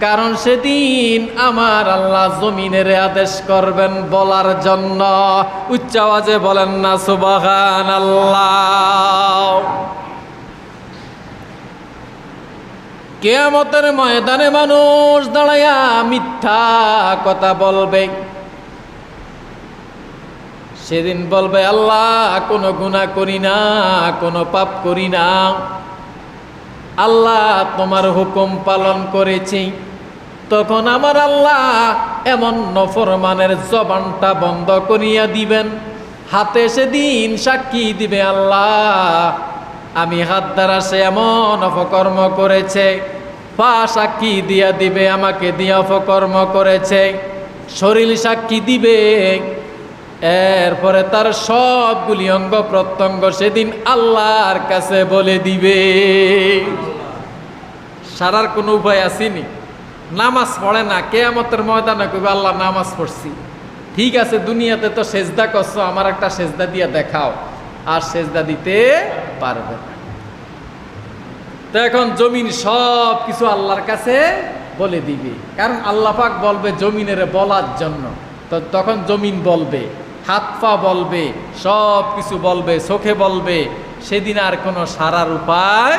কারণ সেদিন আমার আল্লাহ জমিনের আদেশ করবেন বলার জন্য। উচ্চ আওয়াজে বলেন না সুবহানাল্লাহ। কিয়ামতের ময়দানে মানুষ দাঁড়ায়া মিথ্যা কথা বলবে। সেদিন বলবে আল্লাহ কোনো গুনাহ করি না, কোনো পাপ করি না, আল্লাহ তোমার হুকুম পালন করেছি। তখন আমার আল্লাহ এমন নফরমানের জবানটা বন্ধ করিয়া দিবেন। হাতে সেদিন সাক্ষী দিবে আল্লাহ আমি হাত দ্বারা সে এমন অপকর্ম করেছে, পা সাক্ষী দিয়া দিবে আমাকে দিয়ে অপকর্ম করেছে, শরীর সাক্ষী দিবে, এরপরে তার সবগুলি অঙ্গ প্রত্যঙ্গ সেদিন আল্লাহর কাছে বলে দিবে। সারার কোনো উপায় আসেনি। নামাজ পড়ে না, কিয়ামতের ময়দানে কইবে আল্লাহ নামাজ পড়ছি, ঠিক আছে দুনিয়াতে তো সেজদা করছো, আমার একটা সেজদা দিয়ে দেখাও, আর সেজদা দিতে পারবে না। তো এখন জমিন সব কিছু আল্লাহর কাছে বলে দিবে, কারণ আল্লাহ পাক বলবে জমিনের বলার জন্য। তো তখন জমিন বলবে, হাত পা বলবে, সব কিছু বলবে, চোখে বলবে, সেদিন আর কোনো সারার উপায়